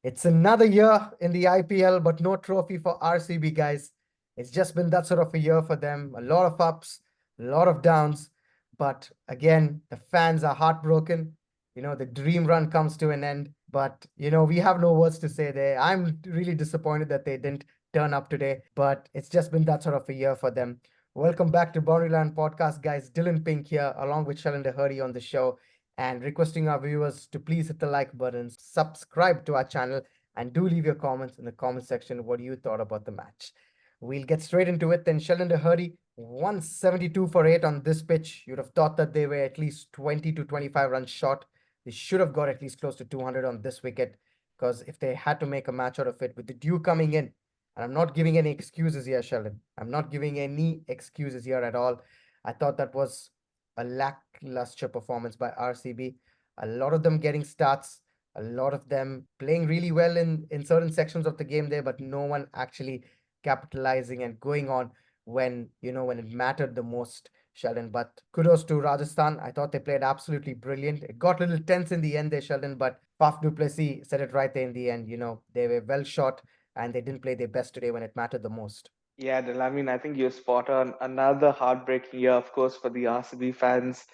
It's another year in the IPL, but no trophy for RCB, guys. It's just been that sort of a year for them. A lot of ups, a lot of downs. But again, the fans are heartbroken. The dream run comes to an end. But, we have no words to say there. I'm really disappointed that they didn't turn up today. But it's just been that sort of a year for them. Welcome back to Boundary Podcast, guys. Dillon Pink here, along with Sheldon Dougherty on the show and requesting our viewers to please hit the like button, subscribe to our channel, and do leave your comments in the comment section what you thought about the match. We'll get straight into it. Then Sheldon Dougherty, 172 for 8 on this pitch. You'd have thought that they were at least 20 to 25 runs short. They should have got at least close to 200 on this wicket because if they had to make a match out of it with the dew coming in, and I'm not giving any excuses here, Sheldon. I'm not giving any excuses here at all. I thought that was a lackluster performance by RCB. A lot of them getting starts, a lot of them playing really well in certain sections of the game there, but no one actually capitalizing and going on when it mattered the most, Sheldon. But kudos to Rajasthan. I thought they played absolutely brilliant. It got a little tense in the end there, Sheldon, but Faf du Plessis said it right there in the end. They were well shot and they didn't play their best today when it mattered the most. Yeah, Dil, I mean, I think you're spot on. Another heartbreaking year, of course, for the RCB fans.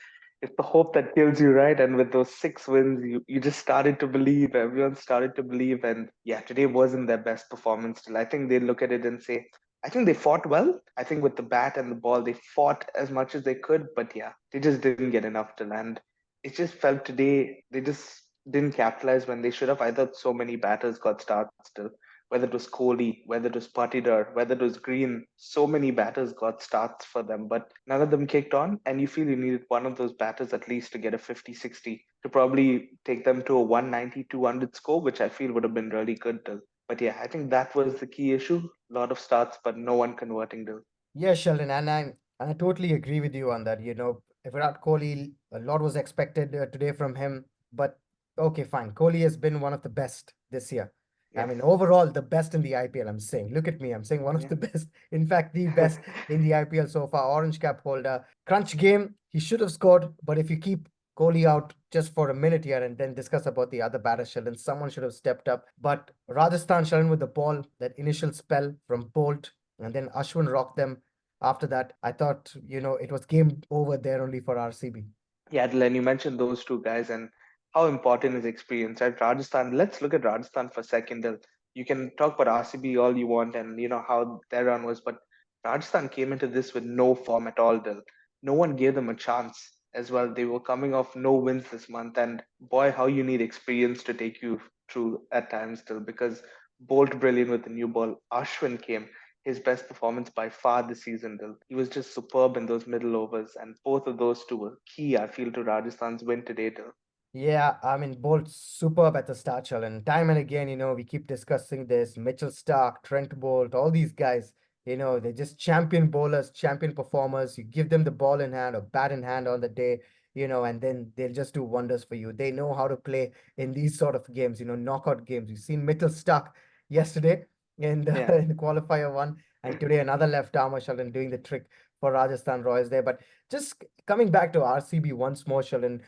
It's the hope that kills you, right? And with those 6 wins, you just started to believe. Everyone started to believe. And yeah, today wasn't their best performance. Still, I think they look at it and say, I think they fought well. I think with the bat and the ball, they fought as much as they could. But yeah, they just didn't get enough to land. It just felt today they just didn't capitalize when they should have. I thought so many batters got starts still, whether it was Kohli, whether it was Patidar, whether it was Green. So many batters got starts for them, but none of them kicked on. And you feel you needed one of those batters at least to get a 50, 60 to probably take them to a 190, 200 score, which I feel would have been really good. But yeah, I think that was the key issue. A lot of starts, but no one converting. Yeah, Sheldon, and I totally agree with you on that. Virat Kohli, a lot was expected today from him, but okay, fine. Kohli has been one of the best this year. I Yes. mean, overall, the best in the IPL. I'm saying, look at me. I'm saying one of Yeah. the best. In fact, the best in the IPL so far. Orange cap holder. Crunch game. He should have scored, but if you keep Kohli out just for a minute here and then discuss about the other batters, Sheldon, someone should have stepped up. But Rajasthan, Sheldon, with the ball, that initial spell from Bolt, and then Ashwin rocked them after that. I thought, it was game over there only for RCB. Yeah, Len, you mentioned those two guys and how important is experience at Rajasthan. Let's look at Rajasthan for a second. You can talk about RCB all you want and you know how their run was, but Rajasthan came into this with no form at all. Dil. No one gave them a chance as well. They were coming off no wins this month, and boy, how you need experience to take you through at times still because Bolt brilliant with the new ball. Ashwin came his best performance by far this season. Dil. He was just superb in those middle overs, and both of those two were key, I feel, to Rajasthan's win today. Dil. Yeah, I mean, Bolt superb at the start, Sheldon. Time and again, we keep discussing this. Mitchell Stark, Trent Bolt, all these guys, they're just champion bowlers, champion performers. You give them the ball in hand or bat in hand on the day, and then they'll just do wonders for you. They know how to play in these sort of games, knockout games. You've seen Mitchell Stark yesterday in Yeah. the, in the qualifier one, and today another left armer, Sheldon, doing the trick for Rajasthan Royals there. But just coming back to RCB once more, Sheldon,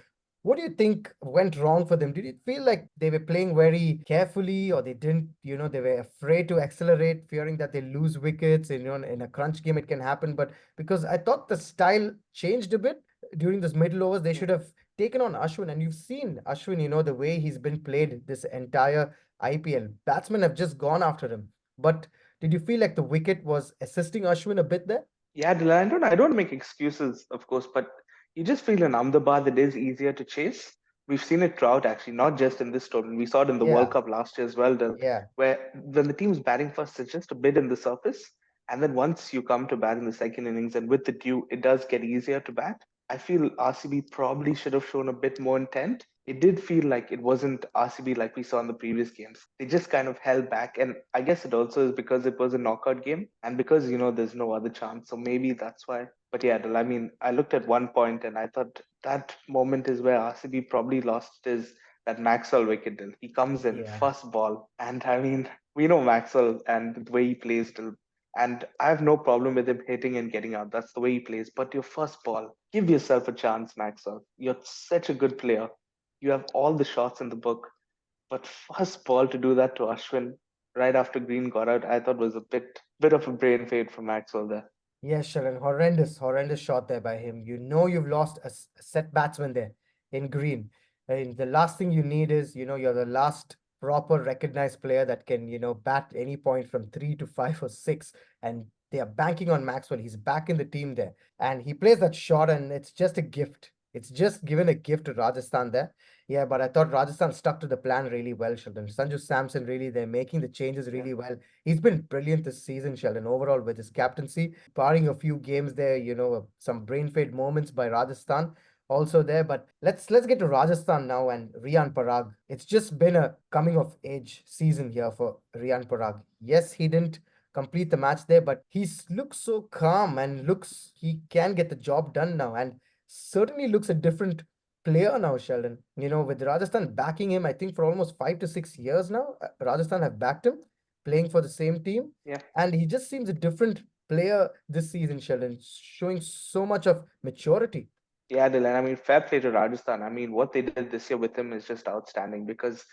what do you think went wrong for them? Did it feel like they were playing very carefully or they didn't, they were afraid to accelerate, fearing that they lose wickets? In a crunch game, it can happen. But because I thought the style changed a bit during this middle overs, they should have taken on Ashwin. And you've seen Ashwin, the way he's been played this entire IPL. Batsmen have just gone after him. But did you feel like the wicket was assisting Ashwin a bit there? Yeah, Dylan, I don't make excuses, of course, but you just feel in Ahmedabad it is easier to chase. We've seen it throughout, actually, not just in this tournament. We saw it in the World Yeah, Cup last year as well, Dylan, yeah. where when the team's batting first, it's just a bit in the surface. And then once you come to bat in the second innings and with the dew, it does get easier to bat. I feel RCB probably should have shown a bit more intent. It did feel like it wasn't RCB like we saw in the previous games. They just kind of held back. And I guess it also is because it was a knockout game and because, there's no other chance. So maybe that's why. But yeah, I mean, I looked at one point and I thought that moment is where RCB probably lost his that Maxwell wicket. Deal. He comes in Yeah. first ball. And I mean, we know Maxwell and the way he plays. Deal. And I have no problem with him hitting and getting out. That's the way he plays. But your first ball, give yourself a chance, Maxwell. You're such a good player. You have all the shots in the book. But first ball to do that to Ashwin right after Green got out, I thought was a bit of a brain fade for Maxwell there. Yes, Sharon, horrendous shot there by him. You know you've lost a set batsman there in Green. And the last thing you need is, you're the last proper recognized player that can, bat any point from 3 to 5 or 6. And they are banking on Maxwell. He's back in the team there. And he plays that shot, and it's just a gift. It's just given a gift to Rajasthan there. Yeah, but I thought Rajasthan stuck to the plan really well, Sheldon. Sanju Samson, really, they're making the changes Yeah. really well. He's been brilliant this season, Sheldon, overall with his captaincy, barring a few games there, some brain fade moments by Rajasthan also there. But let's get to Rajasthan now and Riyan Parag. It's just been a coming of age season here for Riyan Parag. Yes, he didn't complete the match there, but looks so calm and looks he can get the job done now and certainly looks a different player now, Sheldon. With Rajasthan backing him, I think for almost 5 to 6 years now, Rajasthan have backed him playing for the same team. Yeah. And he just seems a different player this season, Sheldon, showing so much of maturity. Yeah, Dylan. I mean, fair play to Rajasthan. I mean, what they did this year with him is just outstanding because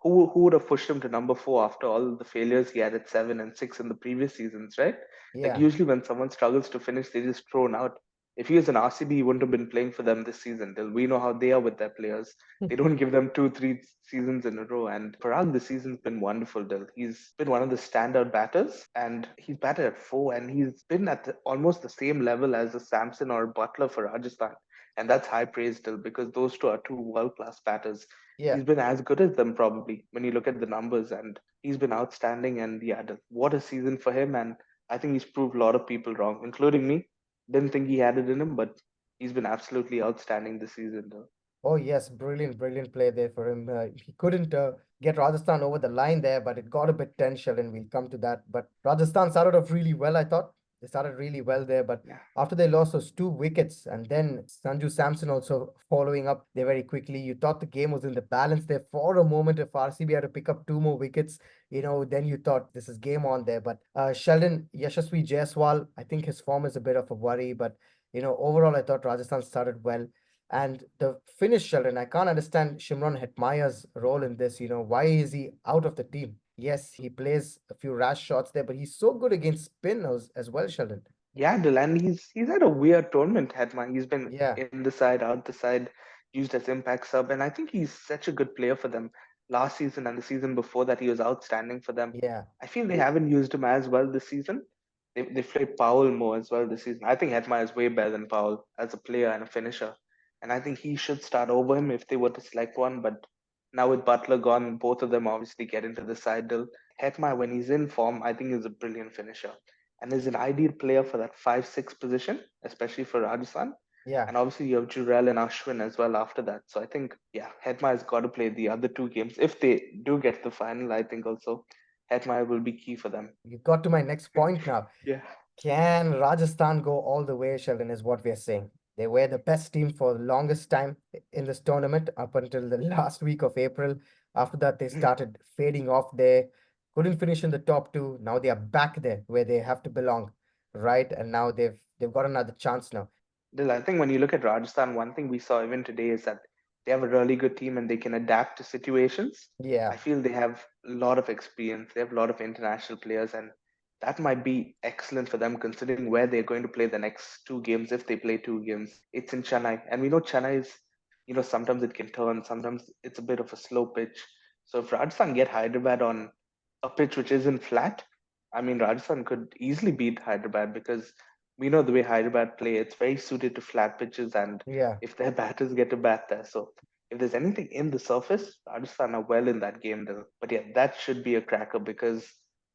who would have pushed him to number four after all the failures he had at 7 and 6 in the previous seasons, right? Like Yeah. usually when someone struggles to finish, they just thrown out. If he was an RCB, he wouldn't have been playing for them this season. We know how they are with their players. They don't give them 2, 3 seasons in a row. And Parag this season's been wonderful, Dil. He's been one of the standout batters, and he's batted at four, and he's been at almost the same level as a Samson or Butler for Rajasthan. And that's high praise, Dil, because those two are two world class batters. Yeah. He's been as good as them probably when you look at the numbers, and he's been outstanding. And yeah, what a season for him! And I think he's proved a lot of people wrong, including me. Didn't think he had it in him, but he's been absolutely outstanding this season, though. Oh, yes, brilliant play there for him. He couldn't get Rajasthan over the line there, but it got a bit tense, and we'll come to that. But Rajasthan started off really well, I thought. They started really well there, but Yeah, after they lost those 2 wickets, and then Sanju Samson also following up there very quickly, you thought the game was in the balance there for a moment. If RCB had to pick up 2 more wickets, then you thought this is game on there. But Sheldon Yashasvi Jaiswal, I think his form is a bit of a worry, but overall, I thought Rajasthan started well. And the finish, Sheldon, I can't understand Shimron Hetmyer's role in this. Why is he out of the team? Yes, he plays a few rash shots there, but he's so good against spin as well, Sheldon. yeah, Dylan. He's had a weird tournament, Hetman. He's been Yeah, in the side, out the side, used as impact sub, and I think he's such a good player for them. Last season and the season before that, he was outstanding for them. yeah, I feel they haven't used him as well this season. They played Powell more as well this season. I think Hetman is way better than Powell as a player and a finisher. And I think he should start over him if they were to select one. But now with Butler gone, both of them obviously get into the side. Hetman, when he's in form, I think is a brilliant finisher and is an ideal player for that 5-6 position, especially for Rajasthan. yeah. And obviously you have Jurel and Ashwin as well after that. So I think, yeah, Hetma has got to play the other 2 games. If they do get to the final, I think also Hetma will be key for them. You got to my next point now. Yeah. Can Rajasthan go all the way, Sheldon, is what we are saying. They were the best team for the longest time in this tournament up until the last week of April. After that, they started fading off there, couldn't finish in the top two. Now they are back there where they have to belong, right? And now they've got another chance now. I think when you look at Rajasthan, one thing we saw even today is that they have a really good team and they can adapt to situations. I Yeah, feel they have a lot of experience. They have a lot of international players, and that might be excellent for them considering where they're going to play the next 2 games if they play 2 games. It's in Chennai, and we know Chennai is, sometimes it can turn, sometimes it's a bit of a slow pitch. So if Rajasthan get Hyderabad on a pitch which isn't flat, I mean, Rajasthan could easily beat Hyderabad because we know the way Hyderabad play, it's very suited to flat pitches, and yeah. if their batters get to bat there. So if there's anything in the surface, Rajasthan are well in that game though. But yeah, that should be a cracker because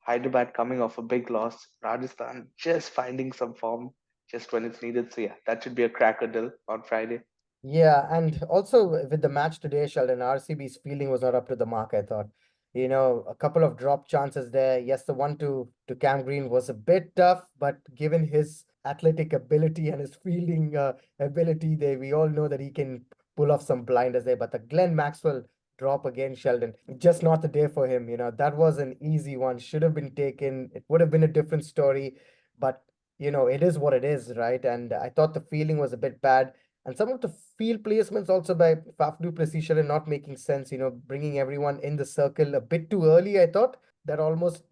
Hyderabad coming off a big loss, Rajasthan just finding some form just when it's needed. So yeah, that should be a cracker deal on Friday. Yeah, and also with the match today, Sheldon, RCB's fielding was not up to the mark, I thought. A couple of drop chances there. Yes, the one to Cam Green was a bit tough, but given his athletic ability and his fielding ability there, we all know that he can pull off some blinders there. But the Glenn Maxwell drop again, Sheldon, just not the day for him. That was an easy one, should have been taken. It would have been a different story, but it is what it is, right? And I thought the feeling was a bit bad. And some of the field placements also by Faf du Plessis and not making sense, bringing everyone in the circle a bit too early, I thought. That almost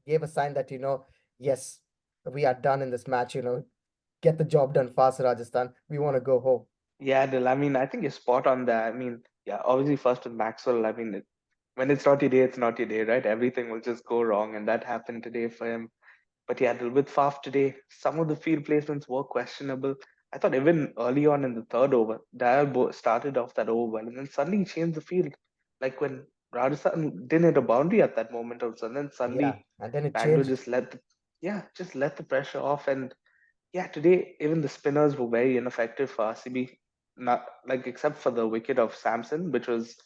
gave a sign that, yes, we are done in this match, get the job done fast, Rajasthan. We want to go home. Yeah, Dil, I mean, I think you're spot on there. I mean, yeah, obviously first with Maxwell, I mean, when it's not your day, it's not your day, right? Everything will just go wrong, and that happened today for him. But yeah, with Faf today, some of the field placements were questionable. I thought even early on in the third over, Dyer started off that over well, and then suddenly he changed the field. Like when Rajasthan didn't hit a boundary at that moment also, and then Yeah. suddenly And then it Bangalore changed. just just let the pressure off. And yeah, today even the spinners were very ineffective for RCB. Not like except for the wicket of Samson, which was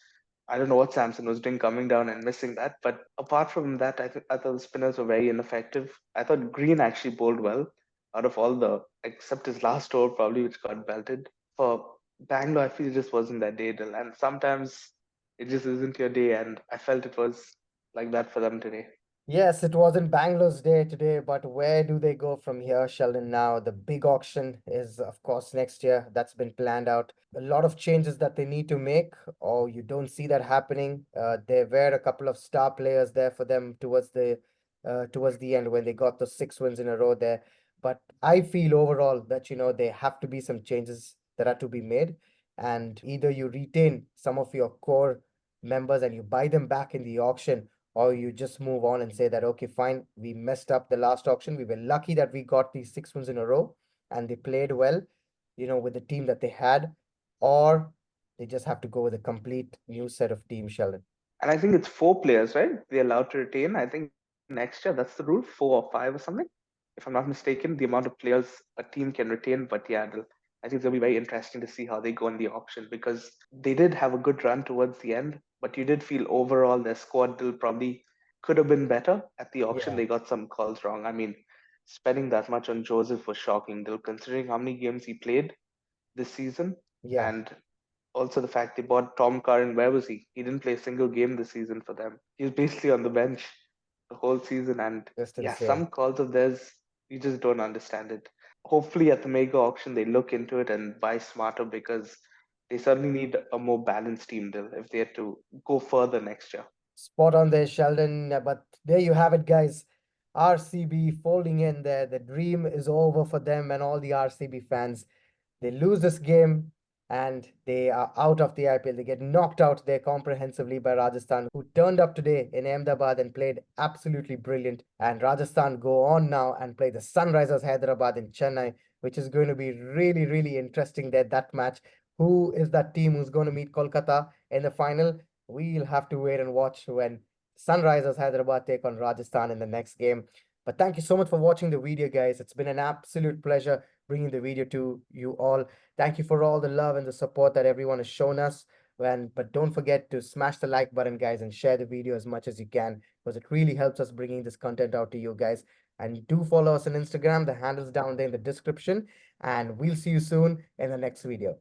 I don't know what Samson was doing coming down and missing that. But apart from that, I thought the spinners were very ineffective. I thought Green actually bowled well out of all the except his last over probably which got belted. For Bangalore, I feel it just wasn't that day, Dil. And sometimes it just isn't your day, and I felt it was like that for them today. Yes, it wasn't Bangalore's day today, but where do they go from here, Sheldon? Now, the big auction is, of course, next year. That's been planned out. A lot of changes that they need to make, or you don't see that happening. There were a couple of star players there for them towards the end when they got those 6 wins in a row there. But I feel overall that there have to be some changes that are to be made, and either you retain some of your core members and you buy them back in the auction, or you just move on and say that, okay, fine, we messed up the last auction. We were lucky that we got these 6 wins in a row and they played well, with the team that they had, or they just have to go with a complete new set of team, Sheldon. And I think it's four players, right? They're allowed to retain. I think next year that's the rule, 4 or 5 or something. If I'm not mistaken, the amount of players a team can retain. But yeah, I think it's gonna be very interesting to see how they go in the auction because they did have a good run towards the end, but you did feel overall their squad probably could have been better at the auction. Yeah, They got some calls wrong. I mean, spending that much on Joseph was shocking, Dil, considering how many games he played this season. yeah, And also the fact they bought Tom Curran. Where was he? He didn't play a single game this season for them. He was basically on the bench the whole season. And just yeah, insane. some calls of theirs, you just don't understand it. Hopefully, at the mega auction, they look into it and buy smarter because they certainly need a more balanced team deal if they had to go further next year. Spot on there, Sheldon. But there you have it, guys. RCB folding in there. The dream is over for them and all the RCB fans. They lose this game and they are out of the IPL. They get knocked out there comprehensively by Rajasthan, who turned up today in Ahmedabad and played absolutely brilliant. And Rajasthan go on now and play the Sunrisers Hyderabad in Chennai, which is going to be really, really interesting there, that match. Who is that team who's going to meet Kolkata in the final? We'll have to wait and watch when Sunrisers Hyderabad take on Rajasthan in the next game. But thank you so much for watching the video, guys. It's been an absolute pleasure bringing the video to you all. Thank you for all the love and the support that everyone has shown us. But don't forget to smash the like button, guys, and share the video as much as you can because it really helps us bringing this content out to you guys. And do follow us on Instagram. The handle's down there in the description. And we'll see you soon in the next video.